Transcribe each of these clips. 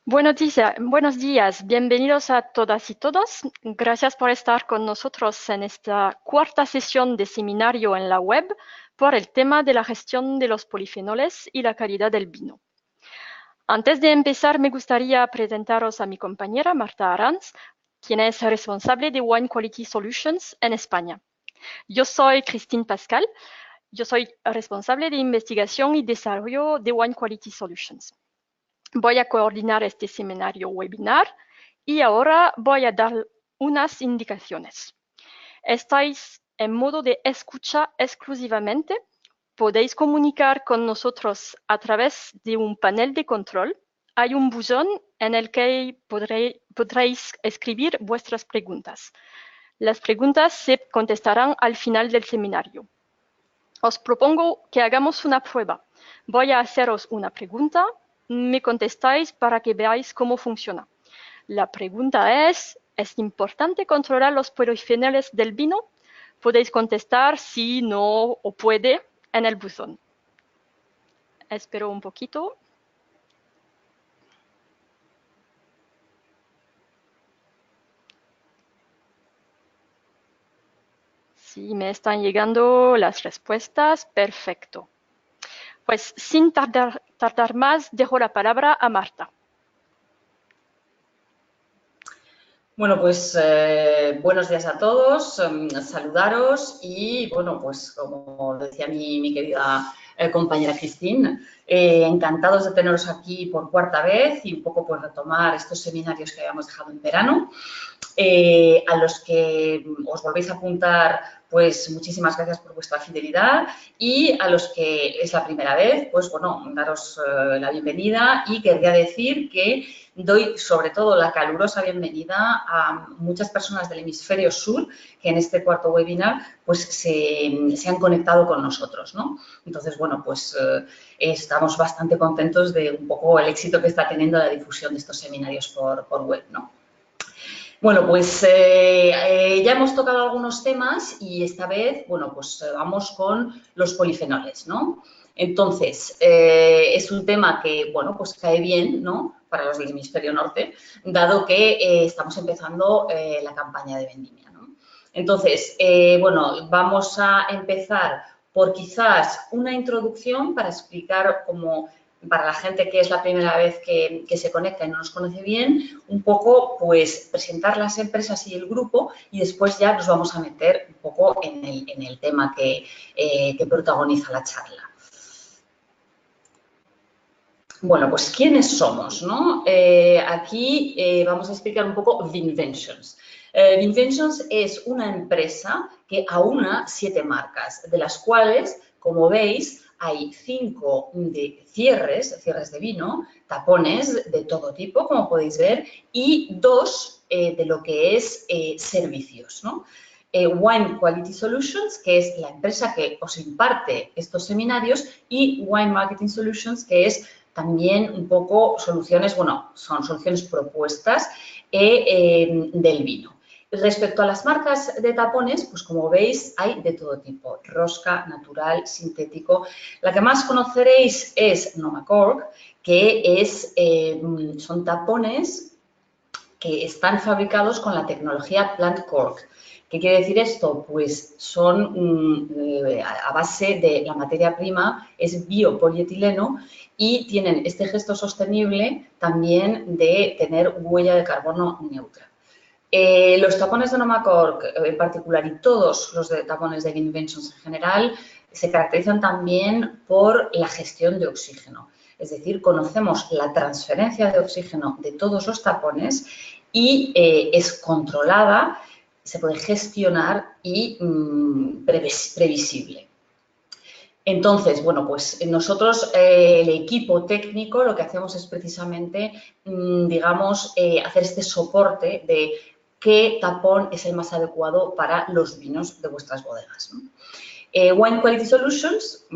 Buenos días, bienvenidos a todas y todos. Gracias por estar con nosotros en esta cuarta sesión de seminario en la web por el tema de la gestión de los polifenoles y la calidad del vino. Antes de empezar, me gustaría presentaros a mi compañera Marta Arranz, quien es responsable de Wine Quality Solutions en España. Yo soy Christine Pascal, yo soy responsable de investigación y desarrollo de Wine Quality Solutions. Voy a coordinar este seminario webinar y ahora voy a dar unas indicaciones. Estáis en modo de escucha exclusivamente. Podéis comunicar con nosotros a través de un panel de control. Hay un buzón en el que podréis escribir vuestras preguntas. Las preguntas se contestarán al final del seminario. Os propongo que hagamos una prueba. Voy a haceros una pregunta. Me contestáis para que veáis cómo funciona. La pregunta ¿es importante controlar los polifenoles del vino? Podéis contestar sí, no o puede en el buzón. Espero un poquito. Sí, me están llegando las respuestas. Perfecto. Pues sin tardar más, dejo la palabra a Marta. Bueno, pues buenos días a todos, saludaros y, bueno, pues como decía mi querida compañera Christine, encantados de teneros aquí por cuarta vez y un poco pues retomar estos seminarios que habíamos dejado en verano. A los que os volvéis a apuntar, pues muchísimas gracias por vuestra fidelidad, y a los que es la primera vez, pues bueno, daros la bienvenida, y querría decir que doy sobre todo la calurosa bienvenida a muchas personas del hemisferio sur que en este cuarto webinar pues se han conectado con nosotros, ¿no? Entonces, bueno, pues estamos bastante contentos de un poco el éxito que está teniendo la difusión de estos seminarios por web, ¿no? Bueno, pues ya hemos tocado algunos temas y esta vez, bueno, pues vamos con los polifenoles, ¿no? Entonces, es un tema que, bueno, pues cae bien, ¿no?, para los del hemisferio norte, dado que estamos empezando la campaña de vendimia, ¿no? Entonces, bueno, vamos a empezar por quizás una introducción para explicar cómo, para la gente que es la primera vez que se conecta y no nos conoce bien, un poco, pues, presentar las empresas y el grupo, y después ya nos vamos a meter un poco en el tema que protagoniza la charla. Bueno, pues, ¿quiénes somos, no? Aquí vamos a explicar un poco Vinventions. Vinventions es una empresa que aúna 7 marcas, de las cuales, como veis, hay 5 de cierres de vino, tapones de todo tipo, como podéis ver, y 2 de lo que es servicios, ¿no? Wine Quality Solutions, que es la empresa que os imparte estos seminarios, y Wine Marketing Solutions, que es también un poco soluciones, bueno, son soluciones propuestas del vino. Respecto a las marcas de tapones, pues como veis hay de todo tipo, rosca, natural, sintético. La que más conoceréis es Nomacork, que son tapones que están fabricados con la tecnología Plant Cork. ¿Qué quiere decir esto? Pues son a base de la materia prima, es biopolietileno, y tienen este gesto sostenible también de tener huella de carbono neutra. Los tapones de Nomacork en particular y todos los tapones de Vinventions en general se caracterizan también por la gestión de oxígeno. Es decir, conocemos la transferencia de oxígeno de todos los tapones y es controlada, se puede gestionar y previsible. Entonces, bueno, pues nosotros, el equipo técnico, lo que hacemos es precisamente, digamos, hacer este soporte de qué tapón es el más adecuado para los vinos de vuestras bodegas, ¿no? Wine Quality Solutions,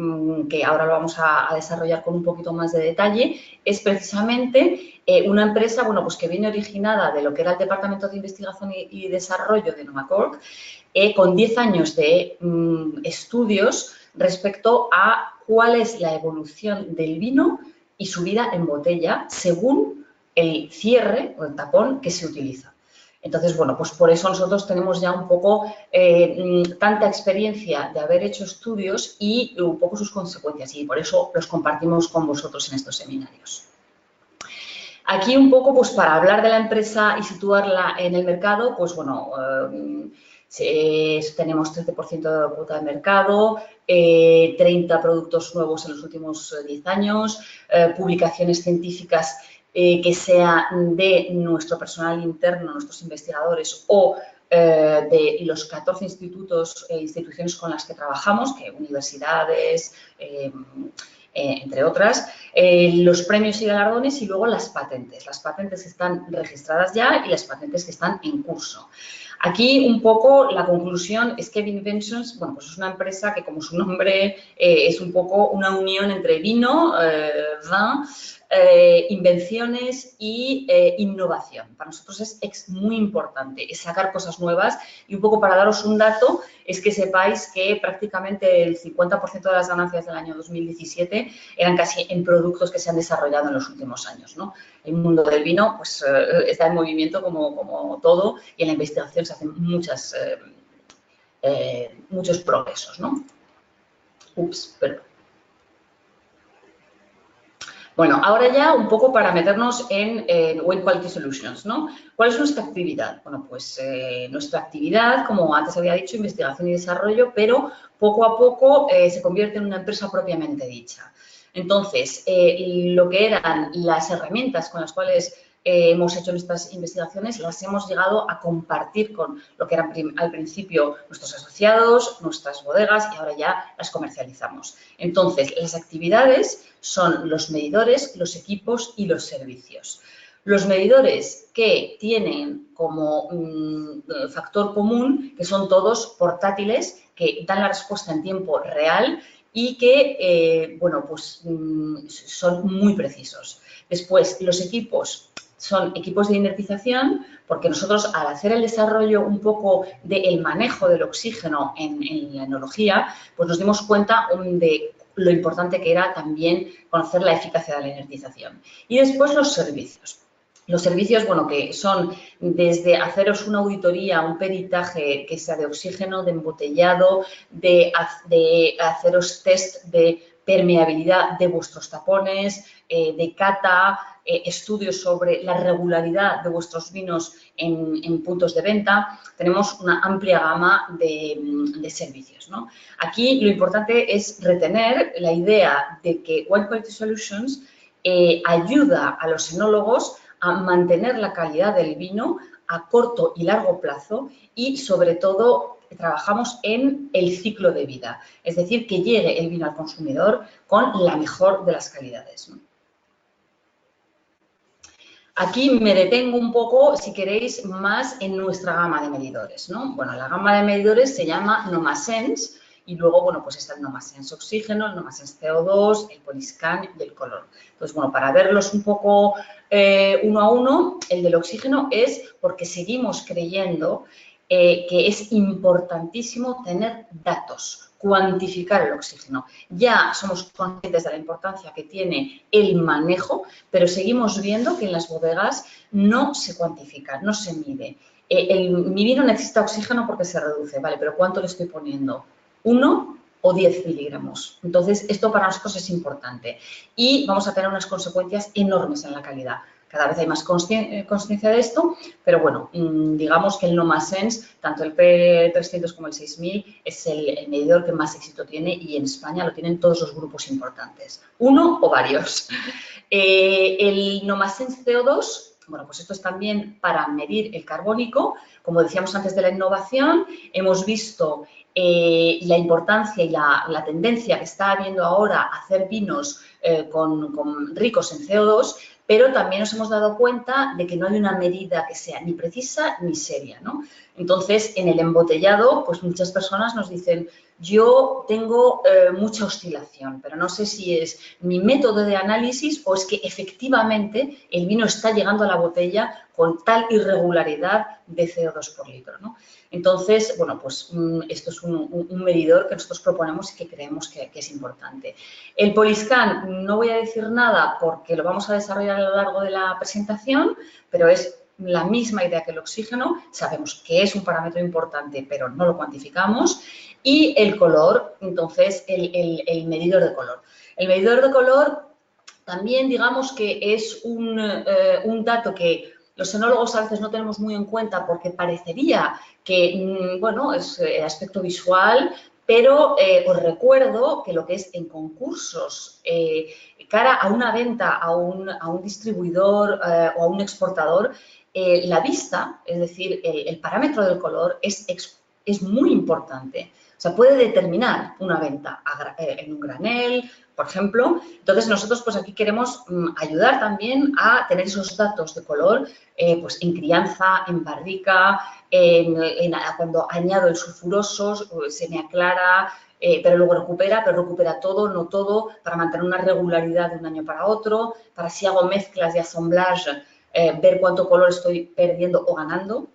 que ahora lo vamos a desarrollar con un poquito más de detalle, es precisamente una empresa, bueno, pues que viene originada de lo que era el Departamento de Investigación y Desarrollo de Nomacork, con 10 años de estudios respecto a cuál es la evolución del vino y su vida en botella según el cierre o el tapón que se utiliza. Entonces, bueno, pues por eso nosotros tenemos ya un poco tanta experiencia de haber hecho estudios y un poco sus consecuencias, y por eso los compartimos con vosotros en estos seminarios. Aquí un poco, pues para hablar de la empresa y situarla en el mercado, pues bueno, tenemos 13% de cuota de mercado, 30 productos nuevos en los últimos 10 años, publicaciones científicas que sean de nuestro personal interno, nuestros investigadores o de los 14 institutos e instituciones con las que trabajamos, que universidades, entre otras, los premios y galardones y luego las patentes que están registradas ya y las patentes que están en curso. Aquí un poco la conclusión es que Vinventions, bueno, pues es una empresa que como su nombre es un poco una unión entre vino, vin, invenciones y innovación. Para nosotros es muy importante, es sacar cosas nuevas y un poco para daros un dato es que sepáis que prácticamente el 50% de las ganancias del año 2017 eran casi en productos que se han desarrollado en los últimos años, ¿no? El mundo del vino pues está en movimiento como todo y en la investigación se hacen muchos progresos, ¿no? Perdón. Bueno, ahora ya un poco para meternos en Wine Quality Solutions, ¿no? ¿Cuál es nuestra actividad? Bueno, pues nuestra actividad, como antes había dicho, investigación y desarrollo, pero poco a poco se convierte en una empresa propiamente dicha. Entonces, lo que eran las herramientas con las cuales hemos hecho nuestras investigaciones, las hemos llegado a compartir con lo que eran al principio nuestros asociados, nuestras bodegas y ahora ya las comercializamos. Entonces, las actividades son los medidores, los equipos y los servicios. Los medidores que tienen como factor común que son todos portátiles, que dan la respuesta en tiempo real y que, bueno, pues son muy precisos. Después, los equipos son equipos de inertización, porque nosotros al hacer el desarrollo un poco del manejo del oxígeno en la enología, pues nos dimos cuenta de lo importante que era también conocer la eficacia de la inertización. Y después los servicios. Los servicios, bueno, que son desde haceros una auditoría, un peritaje que sea de oxígeno, de embotellado, de haceros test de permeabilidad de vuestros tapones, de cata, estudios sobre la regularidad de vuestros vinos en puntos de venta. Tenemos una amplia gama de servicios, ¿no? Aquí lo importante es retener la idea de que Wine Quality Solutions ayuda a los enólogos a mantener la calidad del vino a corto y largo plazo y, sobre todo, trabajamos en el ciclo de vida, es decir, que llegue el vino al consumidor con la mejor de las calidades, ¿no? Aquí me detengo un poco, si queréis, más en nuestra gama de medidores, ¿no? Bueno, la gama de medidores se llama NomaSense y luego, bueno, pues está el NomaSense Oxígeno, el NomaSense CO2, el Poliscan y el color. Entonces, bueno, para verlos un poco uno a uno, el del oxígeno es porque seguimos creyendo que es importantísimo tener datos, cuantificar el oxígeno. Ya somos conscientes de la importancia que tiene el manejo, pero seguimos viendo que en las bodegas no se cuantifica, no se mide. Mi vino necesita oxígeno porque se reduce, ¿vale? Pero ¿cuánto le estoy poniendo? ¿1 o 10 miligramos? Entonces, esto para nosotros es importante y vamos a tener unas consecuencias enormes en la calidad. Cada vez hay más conciencia de esto, pero bueno, digamos que el NomaSense, tanto el P300 como el 6000, es el medidor que más éxito tiene y en España lo tienen todos los grupos importantes, uno o varios. El NomaSense CO2, bueno, pues esto es también para medir el carbónico. Como decíamos antes de la innovación, hemos visto la importancia y la tendencia que está habiendo ahora a hacer vinos ricos en CO2, pero también nos hemos dado cuenta de que no hay una medida que sea ni precisa ni seria, ¿no? Entonces, en el embotellado, pues muchas personas nos dicen, yo tengo mucha oscilación, pero no sé si es mi método de análisis o es que efectivamente el vino está llegando a la botella con tal irregularidad de CO2 por litro, ¿no? Entonces, bueno, pues esto es un medidor que nosotros proponemos y que creemos que es importante. El Poliscan, no voy a decir nada porque lo vamos a desarrollar a lo largo de la presentación, pero es la misma idea que el oxígeno. Sabemos que es un parámetro importante, pero no lo cuantificamos. Y el color, entonces, el medidor de color. El medidor de color también, digamos que es un dato que los enólogos a veces no tenemos muy en cuenta porque parecería que, bueno, es aspecto visual, pero os recuerdo que lo que es en concursos, cara a una venta, a un distribuidor o a un exportador, la vista, es decir, el parámetro del color es muy importante. O sea, puede determinar una venta en un granel, por ejemplo. Entonces, nosotros pues aquí queremos ayudar también a tener esos datos de color pues en crianza, en barrica, cuando añado el sulfuroso, se me aclara, pero luego recupera todo, no todo, para mantener una regularidad de un año para otro, para si hago mezclas de assemblage, ver cuánto color estoy perdiendo o ganando.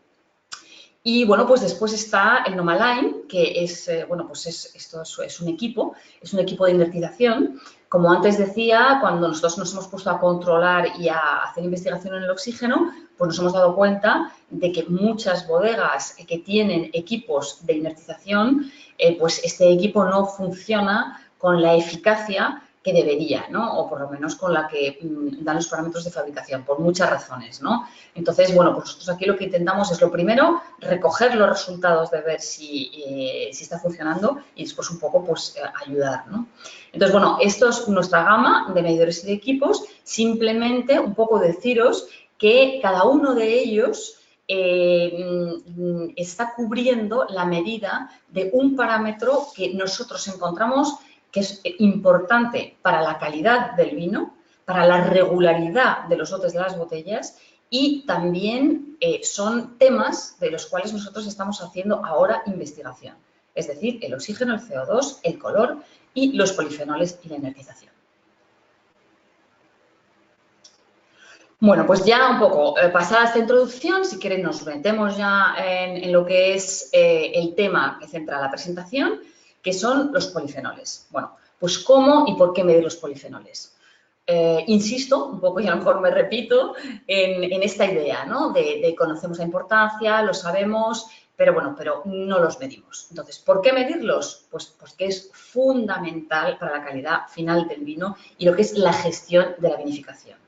Y bueno, pues después está el Nomaline, que es, bueno, pues esto es un equipo de inertización. Como antes decía, cuando nosotros nos hemos puesto a controlar y a hacer investigación en el oxígeno, pues nos hemos dado cuenta de que muchas bodegas que tienen equipos de inertización, pues este equipo no funciona con la eficacia que debería, ¿no? O por lo menos con la que dan los parámetros de fabricación, por muchas razones, ¿no? Entonces, bueno, pues nosotros aquí lo que intentamos es, lo primero, recoger los resultados de ver si está funcionando y después un poco, pues, ayudar, ¿no? Entonces, bueno, esto es nuestra gama de medidores y de equipos. Simplemente un poco deciros que cada uno de ellos está cubriendo la medida de un parámetro que nosotros encontramos que es importante para la calidad del vino, para la regularidad de los lotes de las botellas y también son temas de los cuales nosotros estamos haciendo ahora investigación. Es decir, el oxígeno, el CO2, el color y los polifenoles y la inertización. Bueno, pues ya un poco pasada esta introducción, si queréis nos metemos ya en lo que es el tema que centra la presentación, que son los polifenoles. Bueno, pues cómo y por qué medir los polifenoles. Insisto, un poco y a lo mejor me repito, en esta idea, ¿no? De conocemos la importancia, lo sabemos, pero bueno, pero no los medimos. Entonces, ¿por qué medirlos? Pues porque es fundamental para la calidad final del vino y lo que es la gestión de la vinificación.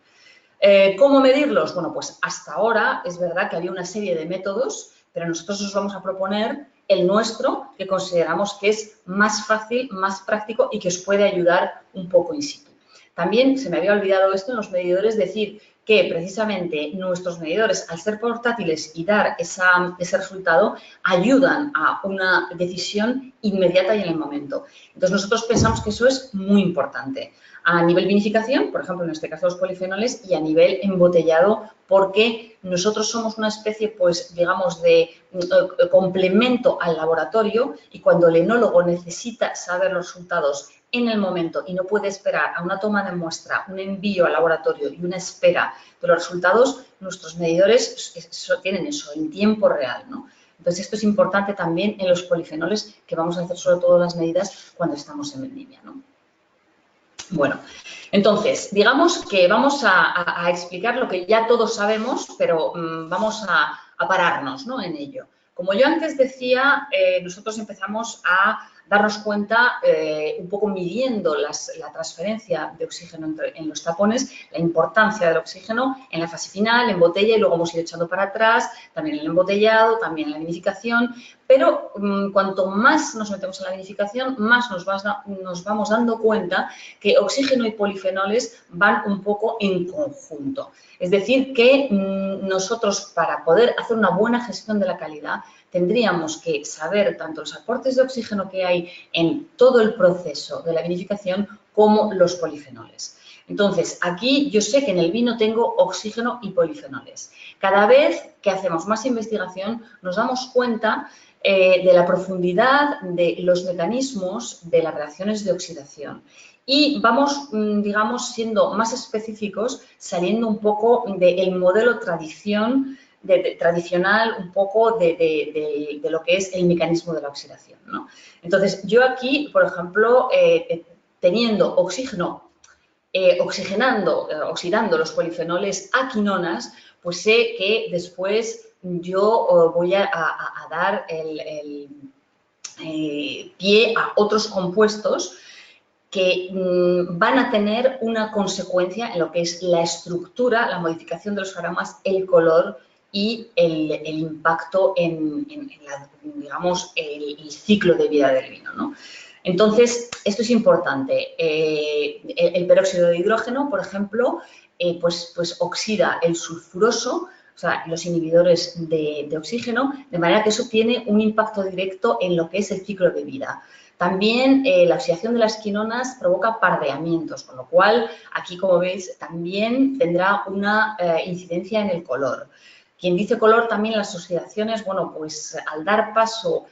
¿Cómo medirlos? Bueno, pues hasta ahora es verdad que había una serie de métodos, pero nosotros os vamos a proponer el nuestro, que consideramos que es más fácil, más práctico y que os puede ayudar un poco in situ. También se me había olvidado esto en los medidores, decir que precisamente nuestros medidores, al ser portátiles y dar ese resultado, ayudan a una decisión inmediata y en el momento. Entonces, nosotros pensamos que eso es muy importante. A nivel vinificación, por ejemplo, en este caso los polifenoles, y a nivel embotellado, porque nosotros somos una especie, pues, digamos, de complemento al laboratorio y cuando el enólogo necesita saber los resultados en el momento y no puede esperar a una toma de muestra, un envío al laboratorio y una espera de los resultados, nuestros medidores tienen eso en tiempo real, ¿no? Entonces, esto es importante también en los polifenoles, que vamos a hacer sobre todo las medidas cuando estamos en vendimia, ¿no? Bueno, entonces, digamos que vamos a explicar lo que ya todos sabemos, pero vamos a pararnos, ¿no?, en ello. Como yo antes decía, nosotros empezamos a darnos cuenta, un poco midiendo la transferencia de oxígeno en los tapones, la importancia del oxígeno en la fase final, en botella, y luego hemos ido echando para atrás, también en el embotellado, también en la vinificación, pero cuanto más nos metemos en la vinificación, más nos vamos dando cuenta que oxígeno y polifenoles van un poco en conjunto. Es decir, que nosotros, para poder hacer una buena gestión de la calidad, tendríamos que saber tanto los aportes de oxígeno que hay en todo el proceso de la vinificación como los polifenoles. Entonces, aquí yo sé que en el vino tengo oxígeno y polifenoles. Cada vez que hacemos más investigación nos damos cuenta de la profundidad de los mecanismos de las reacciones de oxidación. Y vamos, digamos, siendo más específicos, saliendo un poco del modelo tradicional, un poco de lo que es el mecanismo de la oxidación, ¿no? Entonces, yo aquí, por ejemplo, teniendo oxígeno, oxidando los polifenoles a quinonas, pues sé que después yo voy a dar el pie a otros compuestos que van a tener una consecuencia en lo que es la estructura, la modificación de los aromas, el color y el impacto en digamos, el ciclo de vida del vino, ¿no? Entonces, esto es importante. El peróxido de hidrógeno, por ejemplo, pues oxida el sulfuroso, o sea, los inhibidores de oxígeno, de manera que eso tiene un impacto directo en lo que es el ciclo de vida. También la oxidación de las quinonas provoca pardeamientos, con lo cual aquí, como veis, también tendrá una incidencia en el color. Quien dice color, también las oxidaciones, bueno, pues al dar paso,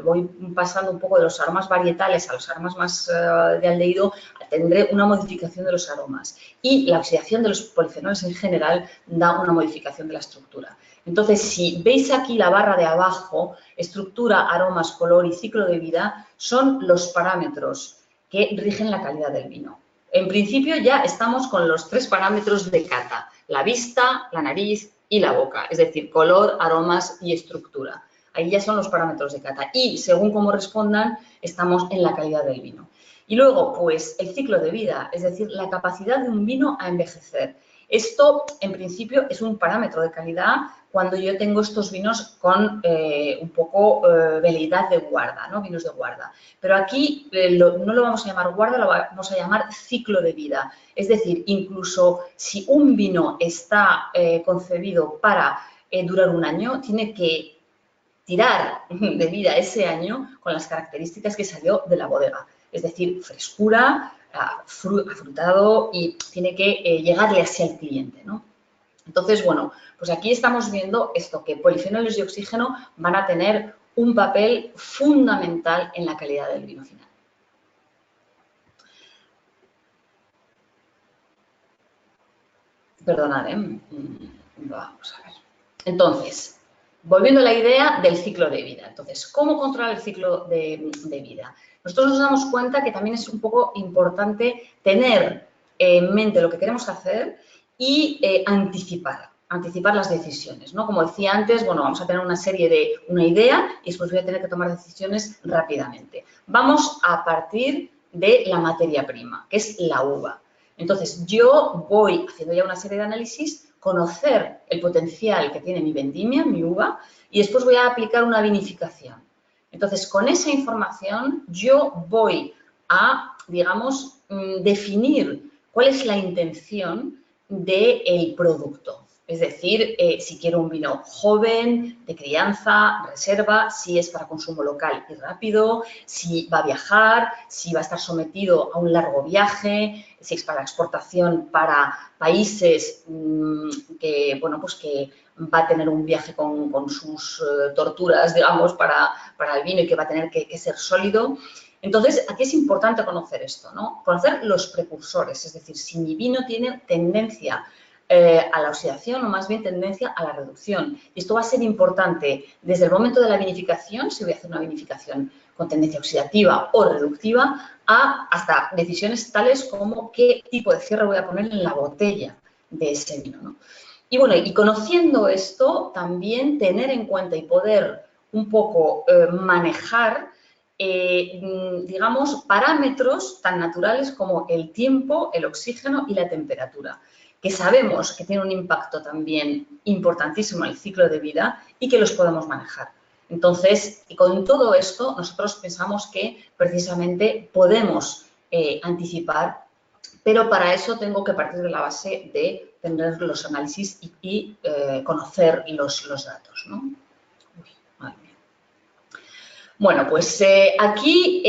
voy pasando un poco de los aromas varietales a los aromas más de aldehído, tendré una modificación de los aromas. Y la oxidación de los polifenoles en general da una modificación de la estructura. Entonces, si veis aquí la barra de abajo, estructura, aromas, color y ciclo de vida, son los parámetros que rigen la calidad del vino. En principio ya estamos con los 3 parámetros de cata, la vista, la nariz y la boca, es decir, color, aromas y estructura. Ahí ya son los parámetros de cata y según cómo respondan, estamos en la calidad del vino. Y luego, pues, el ciclo de vida, es decir, la capacidad de un vino a envejecer. Esto, en principio, es un parámetro de calidad cuando yo tengo estos vinos con un poco veleidad de guarda, ¿no? Vinos de guarda. Pero aquí no lo vamos a llamar guarda, lo vamos a llamar ciclo de vida. Es decir, incluso si un vino está concebido para durar un año, tiene que tirar de vida ese año con las características que salió de la bodega. Es decir, frescura, afrutado y tiene que llegarle así al cliente, ¿no? Entonces, bueno, pues aquí estamos viendo esto, que polifenoles y oxígeno van a tener un papel fundamental en la calidad del vino final. Perdonad, vamos a ver. Entonces, volviendo a la idea del ciclo de vida. Entonces, ¿cómo controlar el ciclo de vida? Nosotros nos damos cuenta que también es un poco importante tener en mente lo que queremos hacer y anticipar las decisiones, ¿no? Como decía antes, bueno, vamos a tener una idea y después voy a tener que tomar decisiones rápidamente. Vamos a partir de la materia prima, que es la uva. Entonces, yo voy haciendo ya una serie de análisis, conocer el potencial que tiene mi vendimia, mi uva, y después voy a aplicar una vinificación. Entonces, con esa información yo voy a, digamos, definir cuál es la intención del producto. Es decir, si quiero un vino joven, de crianza, reserva, si es para consumo local y rápido, si va a viajar, si va a estar sometido a un largo viaje, si es para exportación para países que, bueno, pues que va a tener un viaje con sus torturas, digamos, para el vino y que va a tener que ser sólido. Entonces, aquí es importante conocer esto, ¿no? Conocer los precursores, es decir, si mi vino tiene tendencia a la oxidación o más bien tendencia a la reducción. Y esto va a ser importante desde el momento de la vinificación, si voy a hacer una vinificación con tendencia oxidativa o reductiva, hasta decisiones tales como qué tipo de cierre voy a poner en la botella de ese vino, ¿no? Y bueno, y conociendo esto, también tener en cuenta y poder un poco manejar, digamos, parámetros tan naturales como el tiempo, el oxígeno y la temperatura, que sabemos que tiene un impacto también importantísimo en el ciclo de vida y que los podemos manejar. Entonces, con todo esto, nosotros pensamos que precisamente podemos anticipar, pero para eso tengo que partir de la base de tener los análisis y conocer los datos, ¿no? Uy, madre mía. Bueno, pues aquí,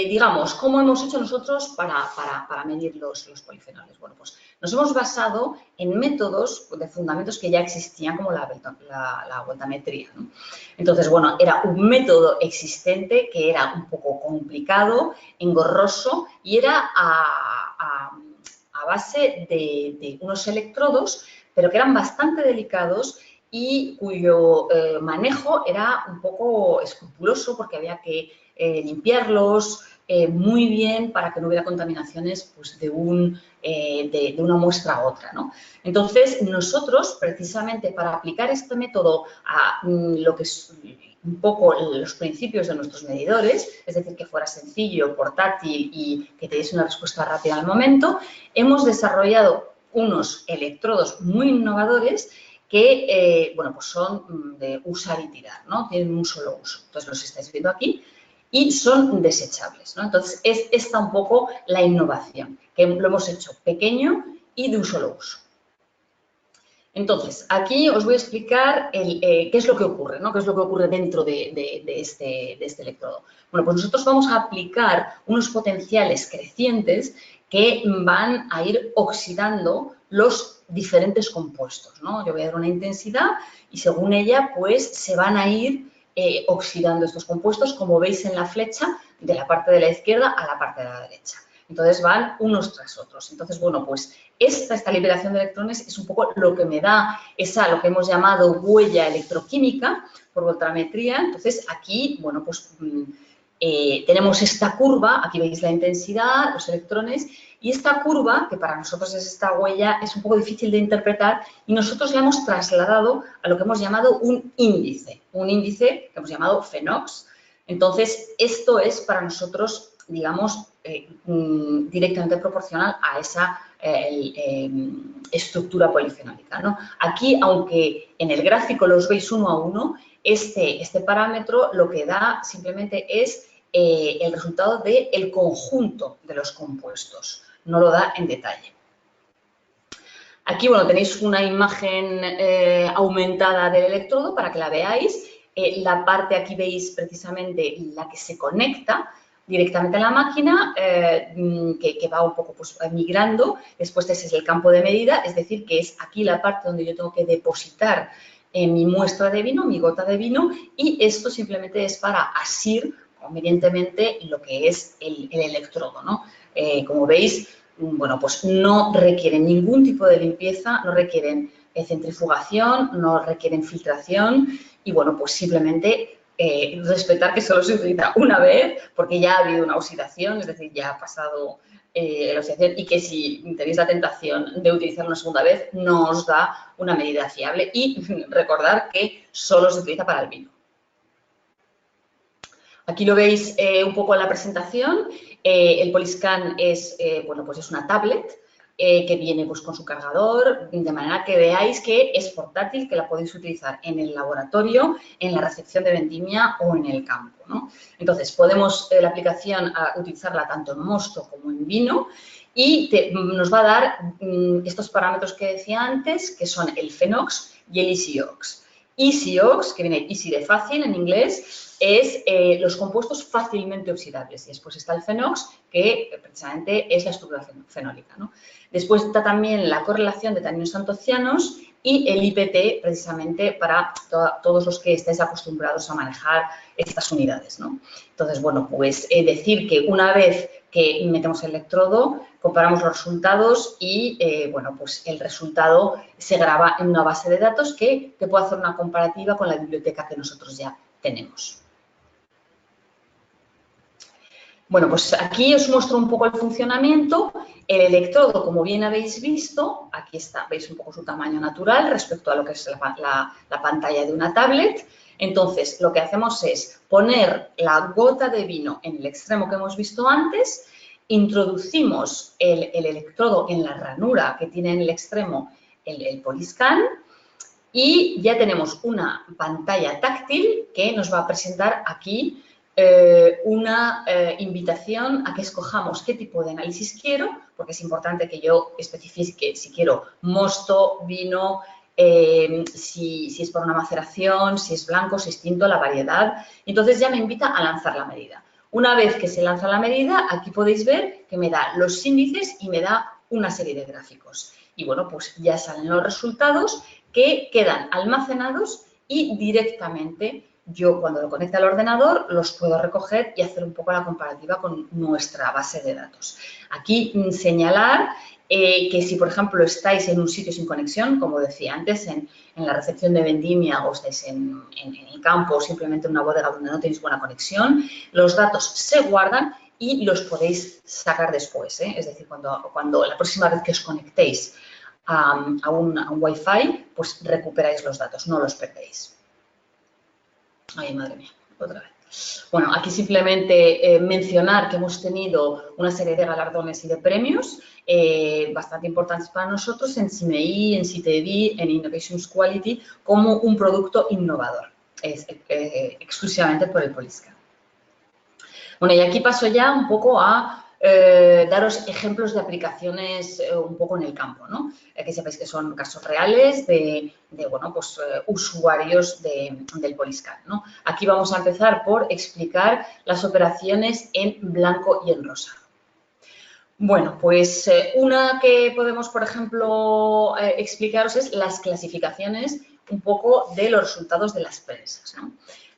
digamos, ¿cómo hemos hecho nosotros para medir los polifenoles? Bueno, pues nos hemos basado en métodos de fundamentos que ya existían, como la voltametría, ¿no? Entonces, bueno, era un método existente que era un poco complicado, engorroso y era a base de unos electrodos, pero que eran bastante delicados y cuyo manejo era un poco escrupuloso porque había que limpiarlos muy bien para que no hubiera contaminaciones pues, de una muestra a otra, ¿no? Entonces, nosotros, precisamente para aplicar este método a lo que es un poco los principios de nuestros medidores, es decir, que fuera sencillo, portátil y que te diese una respuesta rápida al momento, hemos desarrollado unos electrodos muy innovadores que, bueno, pues son de usar y tirar, ¿no? Tienen un solo uso. Entonces, los estáis viendo aquí y son desechables, ¿no? Entonces, es esta un poco la innovación, que lo hemos hecho pequeño y de un solo uso. Entonces, aquí os voy a explicar qué es lo que ocurre, ¿no? Qué es lo que ocurre dentro de este electrodo. Bueno, pues nosotros vamos a aplicar unos potenciales crecientes que van a ir oxidando los diferentes compuestos, ¿no? Yo voy a dar una intensidad y según ella, pues se van a ir oxidando estos compuestos, como veis en la flecha, de la parte de la izquierda a la parte de la derecha. Entonces van unos tras otros. Entonces, bueno, pues esta liberación de electrones es un poco lo que me da lo que hemos llamado huella electroquímica por voltametría. Entonces, aquí, bueno, pues tenemos esta curva, aquí veis la intensidad, los electrones, y esta curva, que para nosotros es esta huella, es un poco difícil de interpretar y nosotros la hemos trasladado a lo que hemos llamado un índice que hemos llamado Phenox. Entonces, esto es para nosotros, digamos, directamente proporcional a esa estructura polifenólica, ¿no? Aquí, aunque en el gráfico los veis uno a uno, este parámetro lo que da simplemente es el resultado del conjunto de los compuestos, no lo da en detalle. Aquí, bueno, tenéis una imagen aumentada del electrodo para que la veáis. La parte aquí veis precisamente la que se conecta directamente a la máquina, que va un poco pues, migrando. Después ese es el campo de medida, es decir, que es aquí la parte donde yo tengo que depositar mi muestra de vino, mi gota de vino, y esto simplemente es para asir convenientemente lo que es el electrodo, ¿no? Como veis, bueno, pues no requieren ningún tipo de limpieza, no requieren centrifugación, no requieren filtración y, bueno, pues simplemente respetar que solo se utiliza una vez porque ya ha habido una oxidación, es decir, ya ha pasado la oxidación y que si tenéis la tentación de utilizarlo una segunda vez no os da una medida fiable y recordar que solo se utiliza para el vino. Aquí lo veis un poco en la presentación. El Poliscan es, bueno, pues es una tablet que viene pues, con su cargador, de manera que veáis que es portátil, que la podéis utilizar en el laboratorio, en la recepción de vendimia o en el campo, ¿no? Entonces, podemos la aplicación utilizarla tanto en mosto como en vino y nos va a dar estos parámetros que decía antes, que son el Phenox y el EasyOx. EasyOx, que viene easy de fácil en inglés, es los compuestos fácilmente oxidables. Y después está el Phenox, que precisamente es la estructura fenólica, ¿no? Después está también la correlación de taninos antocianos y el IPT, precisamente para todos los que estéis acostumbrados a manejar estas unidades, ¿no? Entonces, bueno, pues decir que una vez que metemos el electrodo, comparamos los resultados y, bueno, pues el resultado se graba en una base de datos que puede hacer una comparativa con la biblioteca que nosotros ya tenemos. Bueno, pues aquí os muestro un poco el funcionamiento. El electrodo, como bien habéis visto, aquí está, veis un poco su tamaño natural respecto a lo que es la pantalla de una tablet. Entonces, lo que hacemos es poner la gota de vino en el extremo que hemos visto antes, introducimos el electrodo en la ranura que tiene en el extremo el Poliscan y ya tenemos una pantalla táctil que nos va a presentar aquí una invitación a que escojamos qué tipo de análisis quiero, porque es importante que yo especifique si quiero mosto, vino, si es por una maceración, si es blanco, si es tinto, la variedad. Entonces ya me invita a lanzar la medida. Una vez que se lanza la medida, aquí podéis ver que me da los índices y me da una serie de gráficos. Y bueno, pues ya salen los resultados que quedan almacenados y directamente yo cuando lo conecte al ordenador los puedo recoger y hacer un poco la comparativa con nuestra base de datos. Aquí señalar que si, por ejemplo, estáis en un sitio sin conexión, como decía antes, en la recepción de vendimia o estáis en el campo o simplemente en una bodega donde no tenéis buena conexión, los datos se guardan y los podéis sacar después. Es decir, cuando la próxima vez que os conectéis a un Wi-Fi, pues recuperáis los datos, no los perdéis. Ay, madre mía, otra vez. Bueno, aquí simplemente mencionar que hemos tenido una serie de galardones y de premios bastante importantes para nosotros en CIMEI, en CITEDI, en Innovations Quality, como un producto innovador, exclusivamente por el Poliscan. Bueno, y aquí paso ya un poco a daros ejemplos de aplicaciones un poco en el campo, ¿no? Que sepáis que son casos reales de bueno, pues, usuarios del Poliscan, ¿no? Aquí vamos a empezar por explicar las operaciones en blanco y en rosa. Bueno, pues una que podemos, por ejemplo, explicaros es las clasificaciones un poco de los resultados de las prensas, ¿no?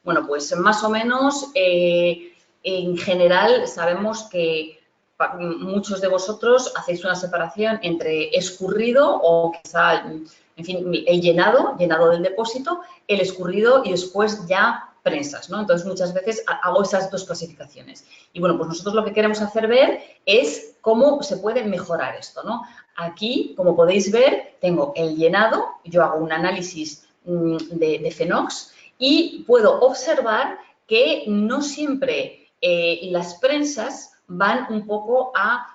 Bueno, pues más o menos, en general, sabemos que muchos de vosotros hacéis una separación entre escurrido o quizá, en fin, el llenado del depósito, el escurrido y después ya prensas, ¿no? Entonces, muchas veces hago esas dos clasificaciones. Y bueno, pues nosotros lo que queremos hacer ver es cómo se puede mejorar esto, ¿no? Aquí, como podéis ver, tengo el llenado, yo hago un análisis de Fenox y puedo observar que no siempre las prensas van un poco a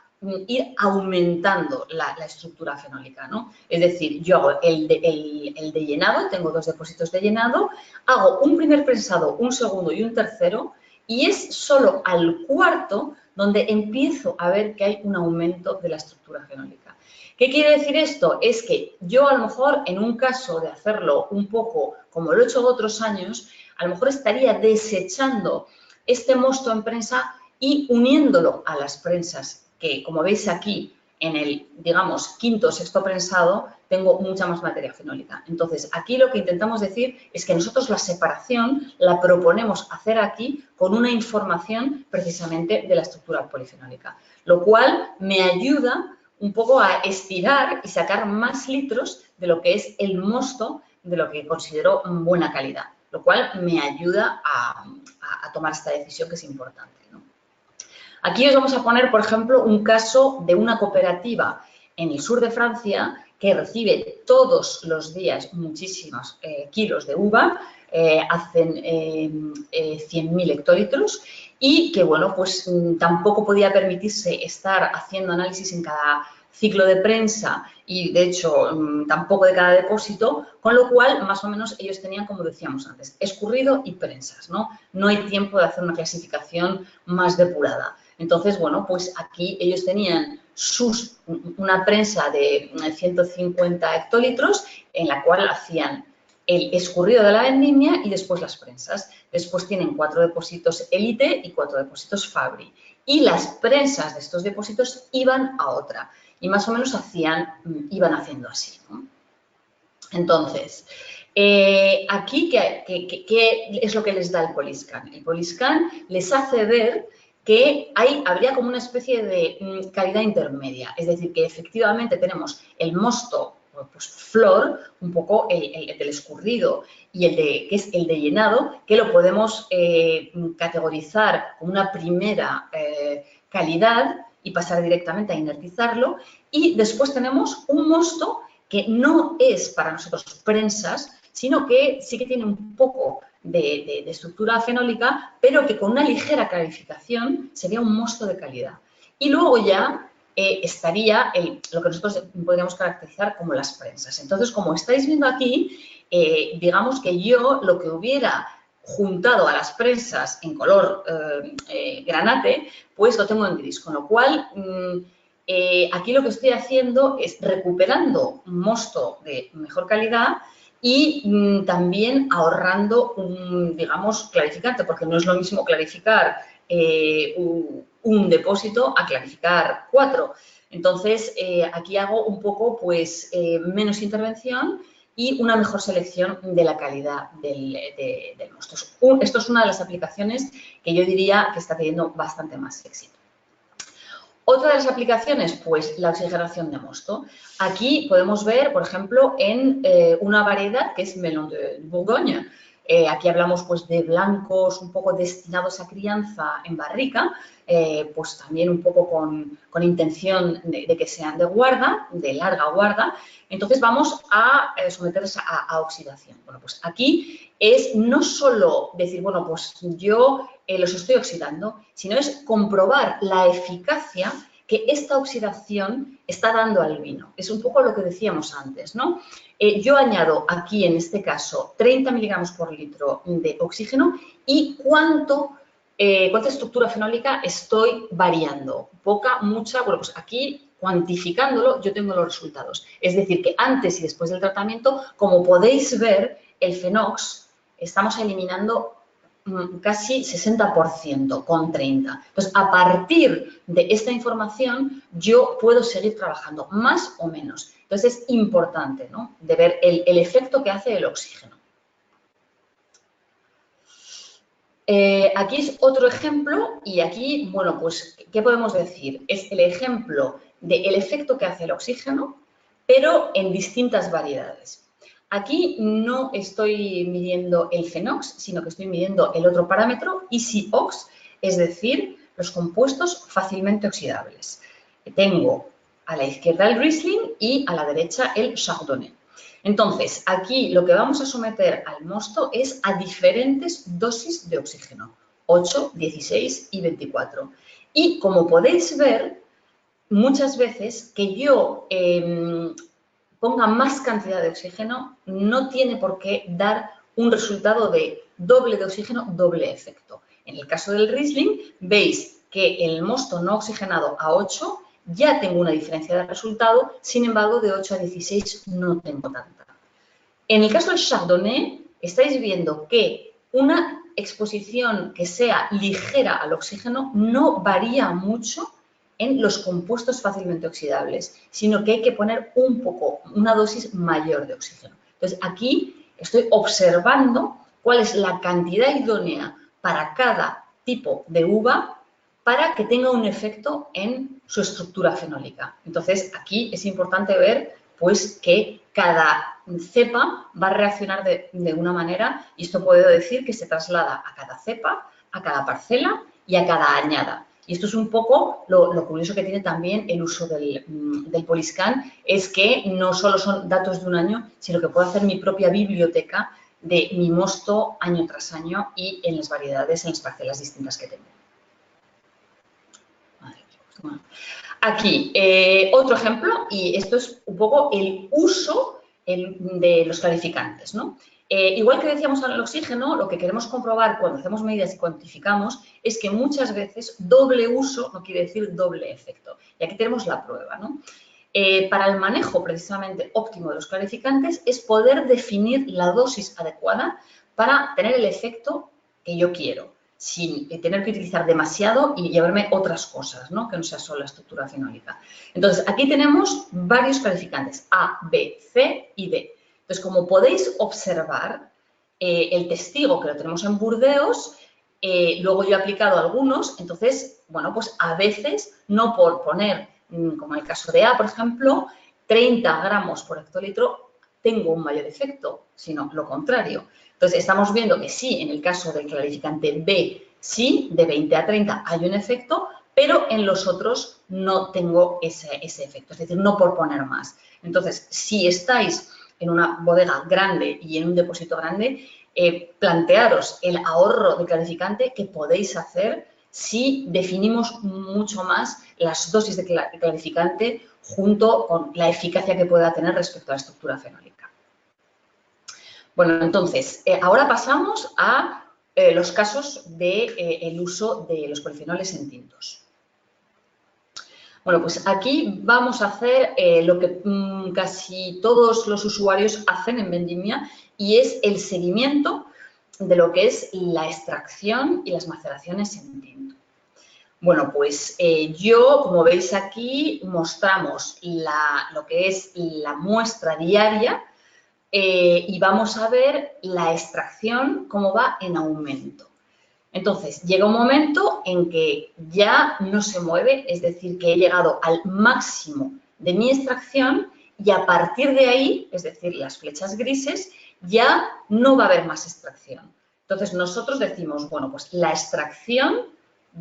ir aumentando la estructura fenólica, ¿no? Es decir, yo hago el de llenado, tengo dos depósitos de llenado, hago un primer prensado, un segundo y un tercero, y es solo al cuarto donde empiezo a ver que hay un aumento de la estructura fenólica. ¿Qué quiere decir esto? Es que yo a lo mejor en un caso de hacerlo un poco como lo he hecho otros años, a lo mejor estaría desechando este mosto en prensa y uniéndolo a las prensas que, como veis aquí, en el, digamos, quinto o sexto prensado, tengo mucha más materia fenólica. Entonces, aquí lo que intentamos decir es que nosotros la separación la proponemos hacer aquí con una información precisamente de la estructura polifenólica, lo cual me ayuda un poco a estirar y sacar más litros de lo que es el mosto de lo que considero buena calidad, lo cual me ayuda a tomar esta decisión que es importante, ¿no? Aquí os vamos a poner, por ejemplo, un caso de una cooperativa en el sur de Francia que recibe todos los días muchísimos kilos de uva, hacen 100.000 hectolitros y que, bueno, pues tampoco podía permitirse estar haciendo análisis en cada ciclo de prensa y, de hecho, tampoco de cada depósito, con lo cual, más o menos, ellos tenían, como decíamos antes, escurrido y prensas, ¿no? No hay tiempo de hacer una clasificación más depurada. Entonces, bueno, pues aquí ellos tenían una prensa de 150 hectolitros en la cual hacían el escurrido de la vendimia y después las prensas. Después tienen 4 depósitos Elite y 4 depósitos Fabri. Y las prensas de estos depósitos iban a otra. Y más o menos iban haciendo así, ¿no? Entonces, aquí, ¿qué es lo que les da el Poliscan? El Poliscan les hace ver que habría como una especie de calidad intermedia. Es decir, que efectivamente tenemos el mosto, pues flor, un poco el del escurrido y que es el de llenado, que lo podemos categorizar como una primera calidad y pasar directamente a inertizarlo. Y después tenemos un mosto que no es para nosotros prensas, sino que sí que tiene un poco de estructura fenólica, pero que con una ligera clarificación sería un mosto de calidad. Y luego ya estaría lo que nosotros podríamos caracterizar como las prensas. Entonces, como estáis viendo aquí, digamos que yo lo que hubiera juntado a las prensas en color granate, pues lo tengo en gris, con lo cual aquí lo que estoy haciendo es recuperando un mosto de mejor calidad y también ahorrando digamos, clarificante, porque no es lo mismo clarificar un depósito a clarificar 4. Entonces, aquí hago un poco, pues, menos intervención y una mejor selección de la calidad del mosto. Esto es una de las aplicaciones que yo diría que está teniendo bastante más éxito. Otra de las aplicaciones, pues la oxigenación de mosto. Aquí podemos ver, por ejemplo, en una variedad que es Melon de Bourgogne. Aquí hablamos pues de blancos un poco destinados a crianza en barrica, pues también un poco con intención de que sean de guarda, de larga guarda. Entonces vamos a someterlos a oxidación. Bueno, pues aquí es no solo decir, bueno, pues yo los estoy oxidando, sino es comprobar la eficacia que esta oxidación está dando al vino. Es un poco lo que decíamos antes, ¿no? Yo añado aquí, en este caso, 30 miligramos por litro de oxígeno y cuánta estructura fenólica estoy variando. Poca, mucha, bueno, pues aquí cuantificándolo yo tengo los resultados. Es decir, que antes y después del tratamiento, como podéis ver, el Fenox estamos eliminando casi 60% con 30. Entonces, a partir de esta información, yo puedo seguir trabajando más o menos. Entonces, es importante, ¿no?, de ver el efecto que hace el oxígeno. Aquí es otro ejemplo y aquí, bueno, pues, ¿qué podemos decir? Es el ejemplo del efecto que hace el oxígeno, pero en distintas variedades. Aquí no estoy midiendo el Fenox, sino que estoy midiendo el otro parámetro, EasyOx, es decir, los compuestos fácilmente oxidables. Tengo a la izquierda el Riesling y a la derecha el Chardonnay. Entonces, aquí lo que vamos a someter al mosto es a diferentes dosis de oxígeno, 8, 16 y 24. Y como podéis ver, muchas veces que yo ponga más cantidad de oxígeno no tiene por qué dar un resultado de doble de oxígeno, doble efecto. En el caso del Riesling, veis que el mosto no oxigenado a 8 ya tengo una diferencia de resultado, sin embargo, de 8 a 16 no tengo tanta. En el caso del Chardonnay, estáis viendo que una exposición que sea ligera al oxígeno no varía mucho en los compuestos fácilmente oxidables, sino que hay que poner una dosis mayor de oxígeno. Entonces, aquí estoy observando cuál es la cantidad idónea para cada tipo de uva para que tenga un efecto en su estructura fenólica. Entonces, aquí es importante ver, pues, que cada cepa va a reaccionar de una manera y esto puedo decir que se traslada a cada cepa, a cada parcela y a cada añada. Y esto es un poco lo curioso que tiene también el uso del Poliscan, es que no solo son datos de un año, sino que puedo hacer mi propia biblioteca de mi mosto año tras año y en las variedades, en las parcelas distintas que tengo. Aquí, otro ejemplo, y esto es un poco el uso de los clarificantes, ¿no? Igual que decíamos al oxígeno, lo que queremos comprobar cuando hacemos medidas y cuantificamos es que muchas veces doble uso no quiere decir doble efecto. Y aquí tenemos la prueba, ¿no? Para el manejo precisamente óptimo de los clarificantes es poder definir la dosis adecuada para tener el efecto que yo quiero, sin tener que utilizar demasiado y llevarme otras cosas, ¿no?, que no sea solo la estructura fenólica. Entonces, aquí tenemos varios clarificantes, A, B, C y D. Entonces, como podéis observar, el testigo que lo tenemos en Burdeos, luego yo he aplicado algunos, entonces, bueno, pues a veces, no por poner, como en el caso de A, por ejemplo, 30 gramos por hectolitro, tengo un mayor efecto, sino lo contrario. Entonces, estamos viendo que sí, en el caso del clarificante B, sí, de 20 a 30 hay un efecto, pero en los otros no tengo ese efecto, es decir, no por poner más. Entonces, si estáis en una bodega grande y en un depósito grande, plantearos el ahorro de clarificante que podéis hacer si definimos mucho más las dosis de clarificante junto con la eficacia que pueda tener respecto a la estructura fenólica. Bueno, entonces, ahora pasamos a los casos del uso de los polifenoles en tintos. Bueno, pues aquí vamos a hacer lo que casi todos los usuarios hacen en Vendimia y es el seguimiento de lo que es la extracción y las maceraciones en tinto. Bueno, pues como veis aquí, mostramos lo que es la muestra diaria y vamos a ver la extracción, cómo va en aumento. Entonces, llega un momento en que ya no se mueve, es decir, que he llegado al máximo de mi extracción y a partir de ahí, es decir, las flechas grises, ya no va a haber más extracción. Entonces, nosotros decimos, bueno, pues la extracción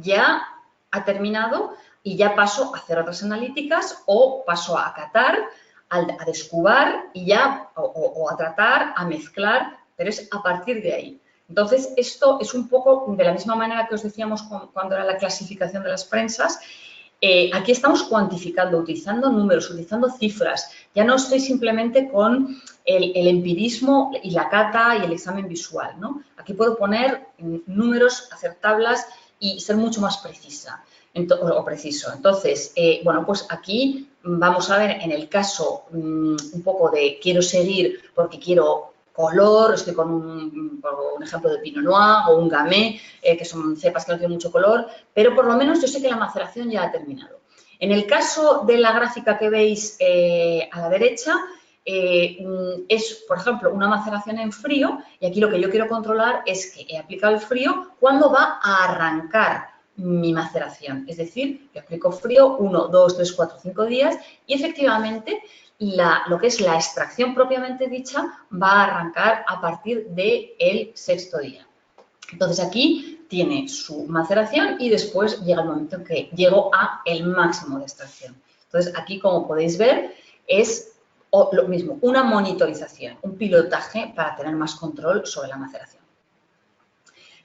ya ha terminado y ya paso a hacer otras analíticas o paso a catar, a descubar y ya, o a tratar, a mezclar, pero es a partir de ahí. Entonces, esto es un poco de la misma manera que os decíamos cuando era la clasificación de las prensas. Aquí estamos cuantificando, utilizando números, utilizando cifras. Ya no estoy simplemente con el empirismo y la cata y el examen visual, ¿no? Aquí puedo poner números, hacer tablas y ser mucho más precisa o preciso. Entonces, bueno, pues aquí vamos a ver en el caso un poco de quiero seguir porque quiero color, estoy con un ejemplo de Pinot Noir o un Gamay, que son cepas que no tienen mucho color, pero por lo menos yo sé que la maceración ya ha terminado. En el caso de la gráfica que veis a la derecha, es, por ejemplo, una maceración en frío y aquí lo que yo quiero controlar es que he aplicado el frío, ¿cuándo va a arrancar mi maceración? Es decir, que aplico frío 1, 2, 3, 4, 5 días y efectivamente lo que es la extracción propiamente dicha va a arrancar a partir del sexto día. Entonces, aquí tiene su maceración y después llega el momento en que llego a el máximo de extracción. Entonces, aquí, como podéis ver, es lo mismo, una monitorización, un pilotaje para tener más control sobre la maceración.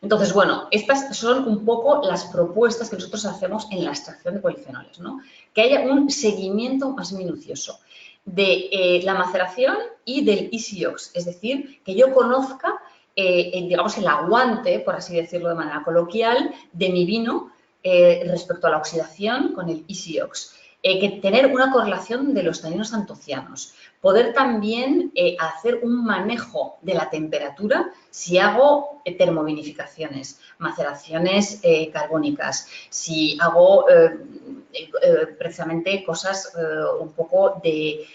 Entonces, bueno, estas son un poco las propuestas que nosotros hacemos en la extracción de polifenoles, ¿no? Que haya un seguimiento más minucioso de la maceración y del ECOX, es decir, que yo conozca, digamos, el aguante, por así decirlo de manera coloquial, de mi vino respecto a la oxidación con el ECOX. Que tener una correlación de los taninos antocianos. Poder también hacer un manejo de la temperatura si hago termovinificaciones, maceraciones carbónicas, si hago precisamente cosas un poco de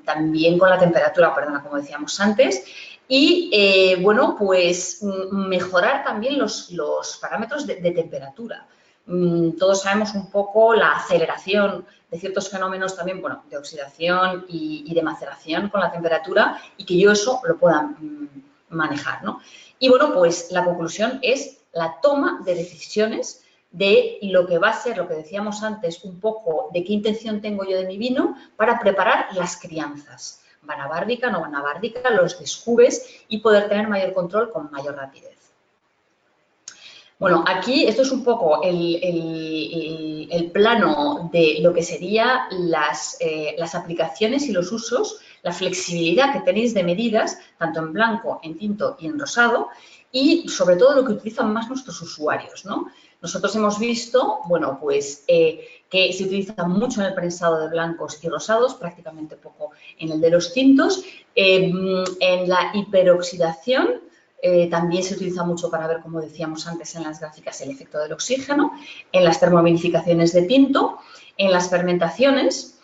también con la temperatura, perdona, como decíamos antes, y bueno, pues mejorar también los parámetros de temperatura. Todos sabemos un poco la aceleración de ciertos fenómenos también, bueno, de oxidación y de maceración con la temperatura y que yo eso lo pueda manejar, ¿no? Y bueno, pues la conclusión es la toma de decisiones de lo que va a ser, lo que decíamos antes, un poco de qué intención tengo yo de mi vino para preparar las crianzas. ¿Van a bárdica, no van a bárdica? Los descubres y poder tener mayor control con mayor rapidez. Bueno, aquí esto es un poco el plano de lo que serían las aplicaciones y los usos, la flexibilidad que tenéis de medidas, tanto en blanco, en tinto y en rosado, y sobre todo lo que utilizan más nuestros usuarios, ¿no? Nosotros hemos visto, bueno, pues que se utiliza mucho en el prensado de blancos y rosados, prácticamente poco en el de los tintos, en la hiperoxidación. También se utiliza mucho para ver, como decíamos antes en las gráficas, el efecto del oxígeno, en las termovinificaciones de tinto, en las fermentaciones,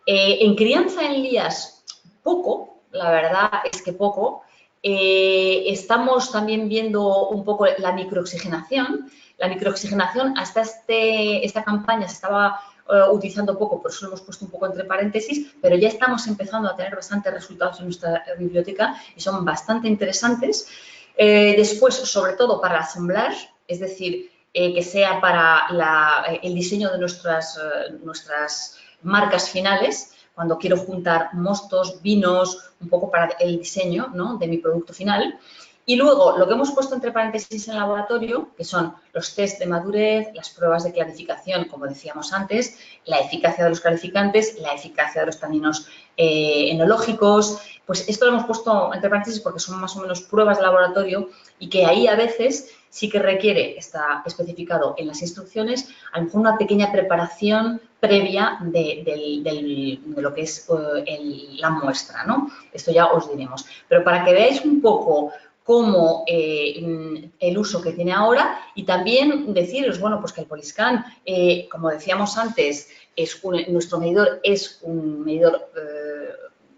en crianza en lías poco, la verdad es que poco. Estamos también viendo un poco la microoxigenación. La microoxigenación hasta esta campaña se estaba utilizando poco, por eso lo hemos puesto un poco entre paréntesis, pero ya estamos empezando a tener bastantes resultados en nuestra biblioteca y son bastante interesantes. Después, sobre todo para el assemblage, es decir, que sea para el diseño de nuestras marcas finales, cuando quiero juntar mostos, vinos, un poco para el diseño, ¿no?, de mi producto final. Y luego, lo que hemos puesto entre paréntesis en laboratorio, que son los test de madurez, las pruebas de clarificación, como decíamos antes, la eficacia de los clarificantes, la eficacia de los taninos enológicos, pues esto lo hemos puesto entre paréntesis porque son más o menos pruebas de laboratorio y que ahí a veces sí que requiere, está especificado en las instrucciones, a lo mejor una pequeña preparación previa de lo que es la muestra, ¿no? Esto ya os diremos. Pero para que veáis un poco cómo el uso que tiene ahora y también deciros, bueno, pues que el Poliscan, como decíamos antes, nuestro medidor es un medidor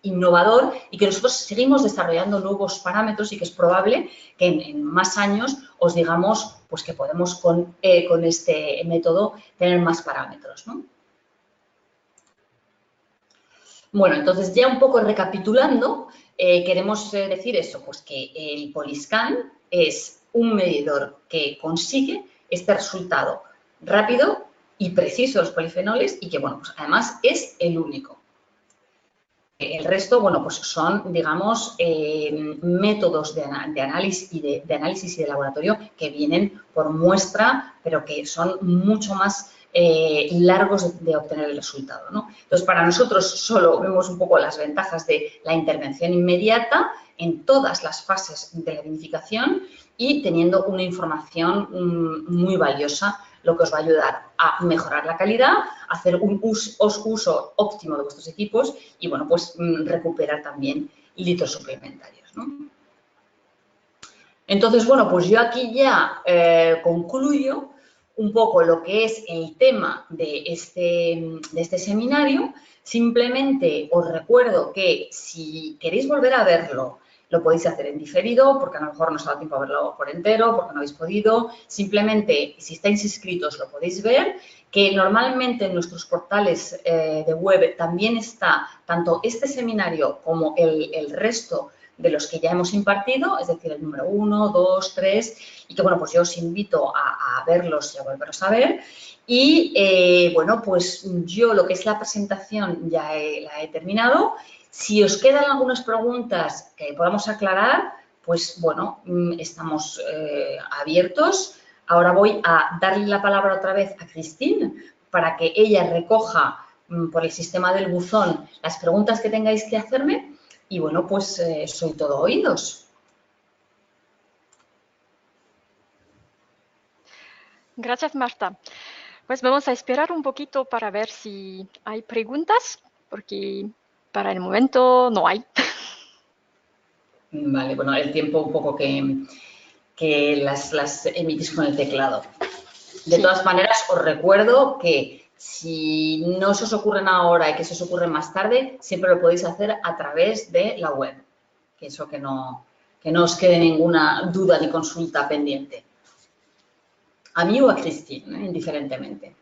innovador y que nosotros seguimos desarrollando nuevos parámetros y que es probable que en más años os digamos pues que podemos con este método tener más parámetros, ¿no? Bueno, entonces ya un poco recapitulando, queremos decir eso, pues que el Poliscan es un medidor que consigue este resultado rápido y preciso de los polifenoles y que, bueno, pues además es el único. El resto, bueno, pues son, digamos, métodos de análisis y de laboratorio que vienen por muestra, pero que son mucho más largos de obtener el resultado, ¿no? Entonces, para nosotros solo vemos un poco las ventajas de la intervención inmediata en todas las fases de la vinificación y teniendo una información muy valiosa, lo que os va a ayudar a mejorar la calidad, a hacer un uso óptimo de vuestros equipos y, bueno, pues recuperar también litros suplementarios, ¿no? Entonces, bueno, pues yo aquí ya concluyo un poco lo que es el tema de este seminario. Simplemente os recuerdo que si queréis volver a verlo, lo podéis hacer en diferido, porque a lo mejor no os ha dado tiempo a verlo por entero, porque no habéis podido. Simplemente, si estáis inscritos, lo podéis ver, que normalmente en nuestros portales de web también está tanto este seminario como el resto de los que ya hemos impartido, es decir, el número 1, 2, 3, y que, bueno, pues yo os invito a verlos y a volveros a ver. Y, bueno, pues yo lo que es la presentación ya la he terminado. Si os quedan algunas preguntas que podamos aclarar, pues, bueno, estamos abiertos. Ahora voy a darle la palabra otra vez a Christine para que ella recoja por el sistema del buzón las preguntas que tengáis que hacerme. Y, bueno, pues soy todo oídos. Gracias, Marta. Pues vamos a esperar un poquito para ver si hay preguntas, porque para el momento no hay. Vale, bueno, el tiempo un poco que las emitís con el teclado. De todas maneras, os recuerdo que si no se os ocurren ahora y que se os ocurren más tarde, siempre lo podéis hacer a través de la web. Que eso que no os quede ninguna duda ni consulta pendiente. A mí o a Christine, indiferentemente.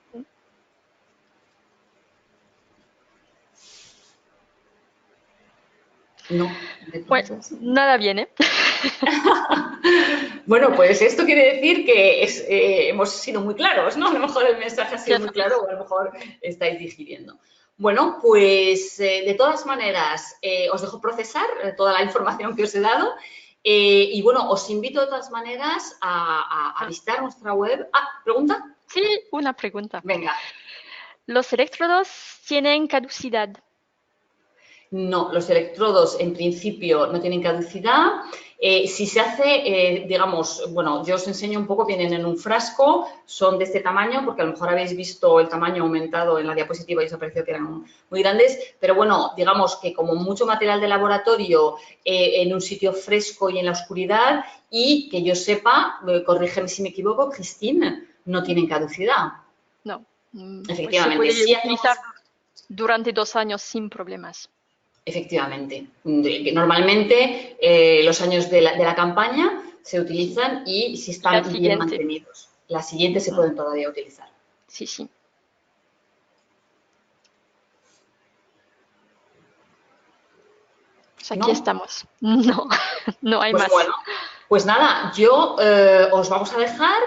No. Pues nada viene. Bueno, pues esto quiere decir que hemos sido muy claros, ¿no? A lo mejor el mensaje ha sido muy claro o a lo mejor estáis digiriendo. Bueno, pues de todas maneras os dejo procesar toda la información que os he dado y, bueno, os invito de todas maneras a visitar nuestra web. Ah, ¿pregunta? Sí, una pregunta. Venga. ¿Los electrodos tienen caducidad? No, los electrodos en principio no tienen caducidad. Si se hace, digamos, bueno, yo os enseño un poco, vienen en un frasco, son de este tamaño, porque a lo mejor habéis visto el tamaño aumentado en la diapositiva y os ha parecido que eran muy grandes, pero bueno, digamos que como mucho material de laboratorio en un sitio fresco y en la oscuridad y que yo sepa, corrígeme si me equivoco, Christine, no tienen caducidad. No. Efectivamente. Pues se puede utilizar durante 2 años sin problemas. Efectivamente. Normalmente los años de la campaña se utilizan y si están bien mantenidos. Las siguientes se pueden todavía utilizar. Sí, sí. Pues aquí estamos. No, no hay más. Bueno, pues nada, yo os vamos a dejar.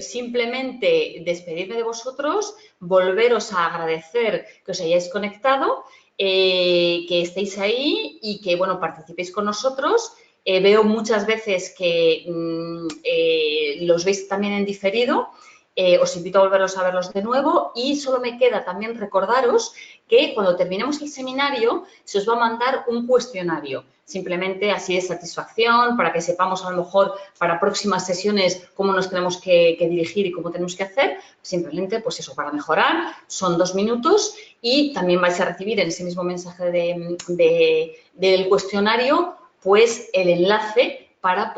Simplemente despedirme de vosotros, volveros a agradecer que os hayáis conectado, que estéis ahí y que, bueno, participéis con nosotros Veo muchas veces que los veis también en diferido. Os invito a volverlos a verlos de nuevo y solo me queda también recordaros que cuando terminemos el seminario se os va a mandar un cuestionario, simplemente así de satisfacción, para que sepamos a lo mejor para próximas sesiones cómo nos tenemos que dirigir y cómo tenemos que hacer, simplemente pues eso, para mejorar, son 2 minutos y también vais a recibir en ese mismo mensaje del cuestionario pues el enlace para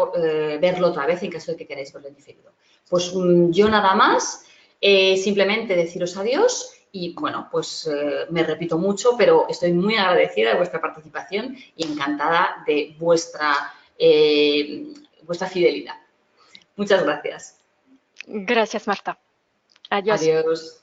verlo otra vez en caso de que queráis verlo en diferido. Pues yo nada más, simplemente deciros adiós y, bueno, pues me repito mucho, pero estoy muy agradecida de vuestra participación y encantada de vuestra fidelidad. Muchas gracias. Gracias, Marta. Adiós. Adiós.